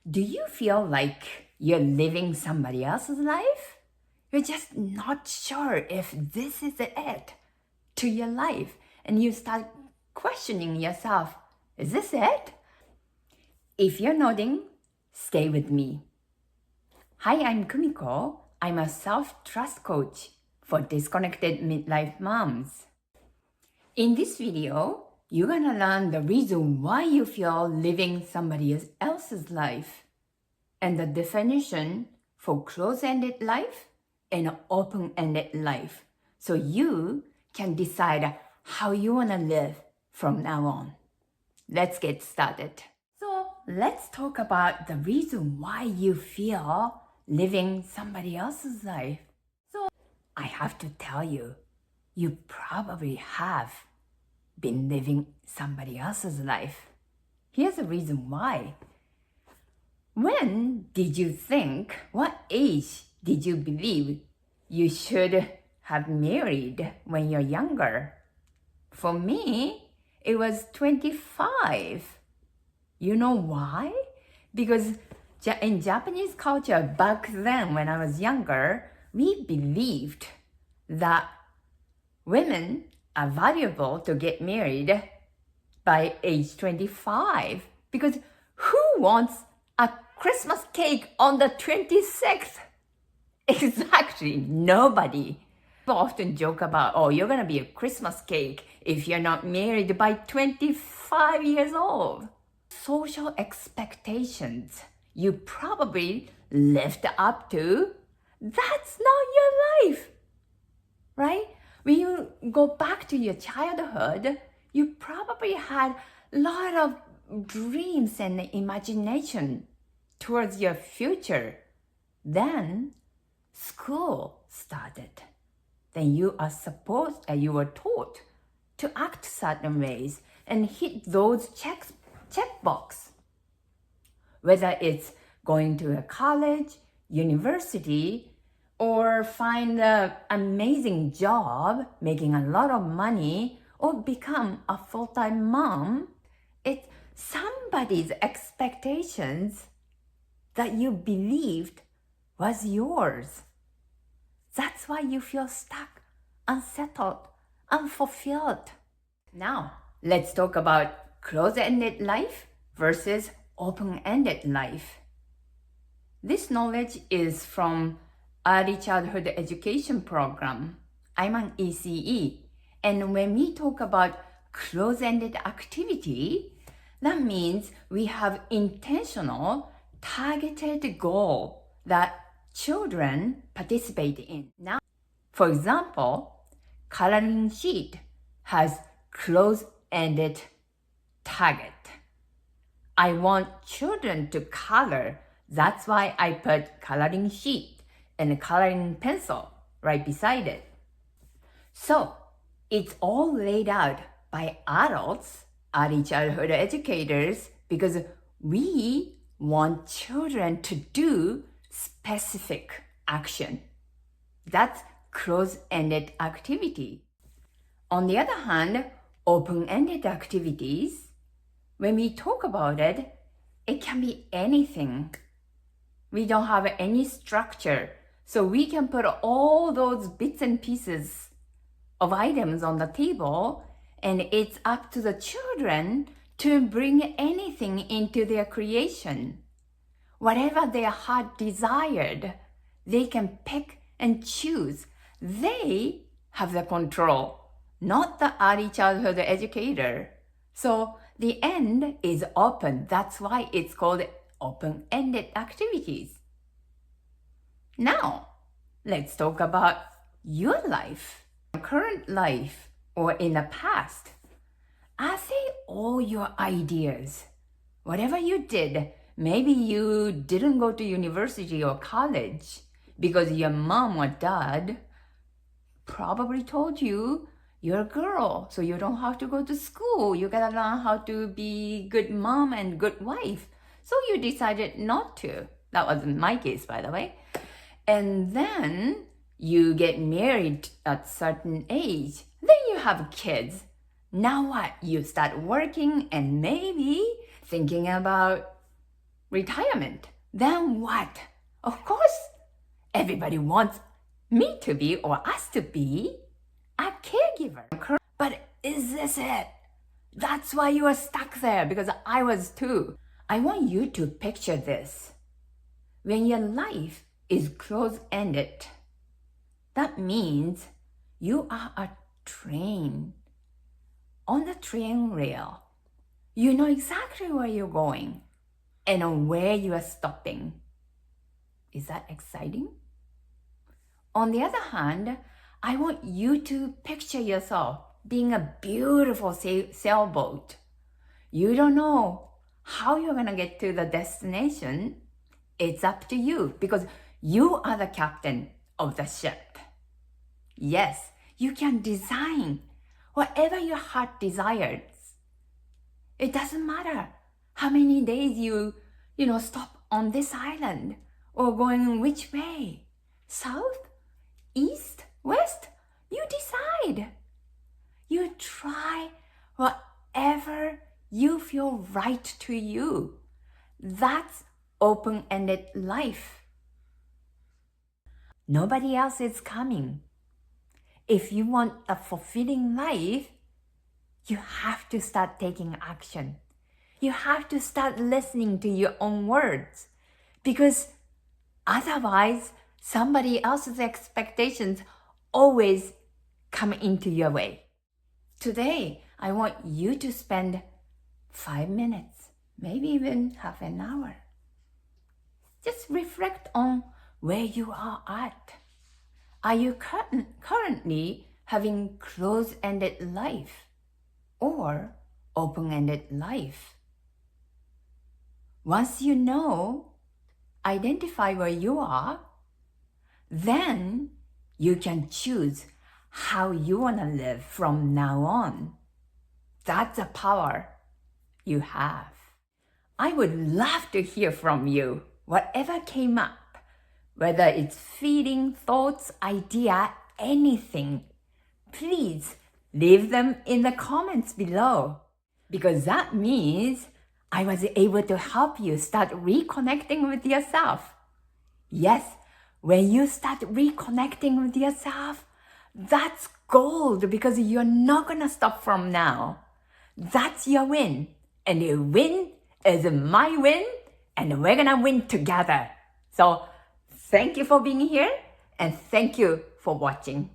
Do you feel like you're living somebody else's life? You're just not sure if this is it to your life, and you start questioning yourself, is this it? If you're nodding, stay with me. Hi, I'm Kumiko. I'm a self-trust coach for disconnected midlife moms. In this video, you're gonna learn the reason why you feel living somebody else's life and the definition for close-ended life and open-ended life, so you can decide how you wanna live from now on. Let's get started. So let's talk about the reason why you feel living somebody else's life. So I have to tell you, you probably have been living somebody else's life. Here's the reason why. When did you think, what age did you believe you should have married when you're younger? For me, it was 25. You know why? Because in Japanese culture back then, when I was younger, we believed that women are valuable to get married by age 25. Because who wants a Christmas cake on the 26th? Exactly, nobody. People often joke about, oh, you're gonna be a Christmas cake if you're not married by 25 years old. Social expectations you probably lived up to, that's not your life, right? When you go back to your childhood, you probably had a lot of dreams and imagination towards your future. Then school started. Then you were taught to act certain ways and hit those checkbox. Whether it's going to a college, university, or find an amazing job, making a lot of money, or become a full-time mom, it's somebody's expectations that you believed was yours. That's why you feel stuck, unsettled, unfulfilled. Now, let's talk about close-ended life versus open-ended life. This knowledge is from Early Childhood Education Program. I'm an ECE. And when we talk about close-ended activity, that means we have intentional, targeted goal that children participate in. Now, for example, coloring sheet has close-ended target. I want children to color. That's why I put coloring sheet and a coloring pencil right beside it. So it's all laid out by adults, early childhood educators, because we want children to do specific action. That's close-ended activity. On the other hand, open-ended activities, when we talk about it, it can be anything. We don't have any structure, so we can put all those bits and pieces of items on the table, and it's up to the children to bring anything into their creation. Whatever their heart desired, they can pick and choose. They have the control, not the early childhood educator. So the end is open. That's why it's called open-ended activities. Now, let's talk about your life, current life, or in the past. Are they all your ideas? Whatever you did, maybe you didn't go to university or college because your mom or dad probably told you you're a girl, so you don't have to go to school. You gotta learn how to be good mom and good wife. So you decided not to. That wasn't my case, by the way. And then you get married at a certain age. Then you have kids. Now what? You start working and maybe thinking about retirement, then what? Of course, everybody wants me to be or us to be a caregiver. But is this it? That's why you are stuck there, because I was too. I want you to picture this. When your life is close-ended, that means you are a train on the train rail. You know exactly where you're going and where you are stopping. Is that exciting? On the other hand, I want you to picture yourself being a beautiful sailboat. You don't know how you're going to get to the destination. It's up to you, because you are the captain of the ship. Yes, you can design whatever your heart desires. It doesn't matter how many days you stop on this island or going which way. South, east, west, you decide. You try whatever you feel right to you. That's open-ended life. Nobody else is coming. If you want a fulfilling life, you have to start taking action. You have to start listening to your own words, because otherwise somebody else's expectations always come into your way. Today, I want you to spend 5 minutes, maybe even half an hour. Just reflect on where you are at. Are you currently having closed-ended life or open-ended life? Once you know, identify where you are, then you can choose how you want to live from now on. That's the power you have. I would love to hear from you, whatever came up, whether it's feeling, thoughts, idea, anything. Please leave them in the comments below, because that means I was able to help you start reconnecting with yourself. Yes, when you start reconnecting with yourself, that's gold, because you're not gonna stop from now. That's your win. And your win is my win, and we're gonna win together. So thank you for being here, and thank you for watching.